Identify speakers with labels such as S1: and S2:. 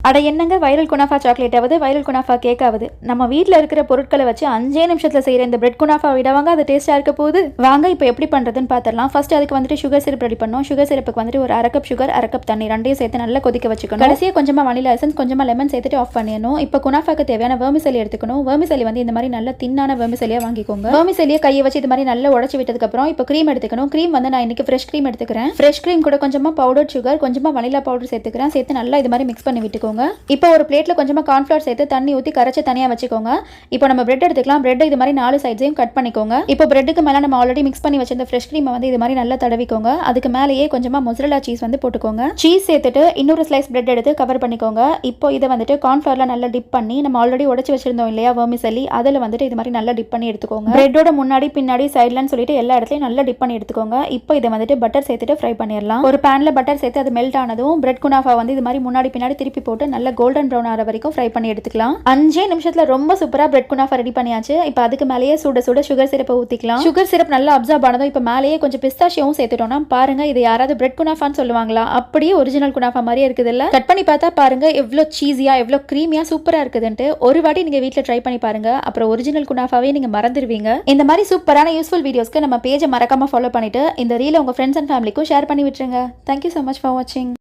S1: அட என்னங்க viral kunafa chocolate ஆகுது, வைரல் குனாஃபா கேக் ஆகுது. நம்ம வீட்டில் இருக்கிற பொருட்களை வச்சு 5 நிமிஷத்தில் செய்கிற இந்த பிரெட் குனாஃபா விடவாங்க அது டேஸ்ட்டாக இருக்க போகுது. வாங்க இப்போ எப்படி பண்ணுறதுன்னு பார்த்துடலாம். ஃபர்ஸ்ட் அதுக்கு வந்துட்டு சுகர் சிரப் ரெடி பண்ணோம். சுகர் சிரப்புக்கு வந்துட்டு ஒரு 1/2 கப் சுகர், 1/2 கப் தண்ணி ரெண்டையும் சேர்த்து நல்லா கொதிக்க வச்சுக்கணும். கடைசியாக கொஞ்சமாக வனிலா எசன்ஸ், கொஞ்சமாக லெமன் சேர்த்துட்டு ஆஃப் பண்ணிடணும். இப்போ குனாஃபாக்கு தேவையான வெர்மிசெல்லி எடுத்துக்கணும். வெர்மிசெல்லி வந்து இந்த மாதிரி நல்ல தின்னான வெர்மிசெல்லியாக வாங்கிக்கோங்க. வெர்மிசெல்லியை கையை வச்சு இது மாதிரி நல்லா உடச்சி விட்டதுக்கப்புறம் இப்போ க்ரீம் எடுத்துக்கணும். க்ரீம் வந்து நான் இன்னைக்கு ஃப்ரெஷ் க்ரீம் எடுத்துக்கிறேன். ஃப்ரெஷ் க்ரீம் கூட கொஞ்சமாக பவுடர் சுகர், கொஞ்சமாக வனிலா பவுடர் சேர்த்துக்கிறேன். சேர்த்து நல்லா இது மாதிரி மிக்ஸ் பண்ணி விட்டுக்கோங்க. இப்போ ஒரு பிளேட்ல கொஞ்சமா கார்ன்ஃப்ளவர் சேர்த்து தண்ணி ஊற்றி கரைச்சி தனியாக வச்சுக்கோங்க. இப்போ நம்ம பிரெட் எடுத்துக்கலாம். பிரெட் இது மாதிரி 4 சைட்ஸையும் கட் பண்ணிக்கோங்க. இப்போ பிரெட்டுக்கு மேலே நம்ம ஆல்ரெடி மிக்ஸ் பண்ணி வச்சிருந்த ஃப்ரெஷ் க்ரீமை வந்து இது மாதிரி நல்லா தடவிக்கோங்க. அதுக்கு மேலேயே கொஞ்சமா மொசரல்லா சீஸ் வந்து போட்டுக்கோங்க. சீஸ் சேர்த்துட்டு இன்னொரு ஸ்லைஸ் பிரெட் எடுத்து கவர் பண்ணிக்கோங்க. இப்போ இதை வந்துட்டு கார்ன்ஃப்ளவர்ல நல்லா டிப் பண்ணி நம்ம ஆல்ரெடி உடைச்சு வச்சிருந்தோம் இல்லையா வெர்மிசெல்லி, அதில் வந்துட்டு இது மாதிரி நல்லா டிப் பண்ணி எடுத்துக்கோங்க. பிரெட்டோட முன்னாடி பின்னாடி சைட்லன்னு சொல்லிட்டு எல்லா இடத்துலையும் நல்லா டிப் பண்ணி எடுத்துக்கோங்க. இப்போ இதை வந்துட்டு பட்டர் சேர்த்துட்டு ஃப்ரை பண்ணிடலாம். ஒரு பேன்ல பட்டர் சேர்த்து அது மெல்ட் ஆனதும் பிரெட் குனாஃபா வந்து இது மாதிரி முன்னாடி பின்னாடி திருப்பி போட்டு நல்லா கோல்டன் ப்ரௌன் ஆகிற வரைக்கும் ஃப்ரை பண்ணி எடுத்துக்கலாம். 5 நிமிஷத்துல ரொம்ப சூப்பரா பிரெட் குனாஃபா ரெடி பண்ணியாச்சு. இப்போ அதுக்கு மேலேயே சுட சுட சுகர் சிரப்பை ஊத்திக்கலாம். சுகர் சிரப் நல்லா அப்சர்வ் ஆனதும் இப்போ மேலேயே கொஞ்சம் பிஸ்தாஷியாவும் சேர்த்துட்டோம்னா பாருங்க, இது யாராவது பிரெட் குனாஃபான்னு சொல்லுவாங்களா? அப்படியே ஒரிஜினல் குனாஃபா மாதிரியே இருக்குது இல்ல? கட் பண்ணி பார்த்தா பாருங்க எவ்வளோ சீஸியா, எவ்வளோ க்ரீமியா சூப்பரா இருக்குதுன்ட்டு. ஒரு வாட்டி நீங்க வீட்டில் ட்ரை பண்ணி பாருங்க, அப்புறம் ஒரிஜினல் குனாஃபாவே நீங்க மறந்துடுவீங்க. இந்த மாதிரி சூப்பரான யூஸ்ஃபுல் வீடியோஸ்க்கு நம்ம பேஜை மறக்காம ஃபாலோ பண்ணிட்டு இந்த ரீலை உங்க ஃப்ரெண்ட்ஸ் அண்ட் ஃபேமிலிக்கும் ஷேர் பண்ணி விட்டுருங்க. Thank you so much for watching.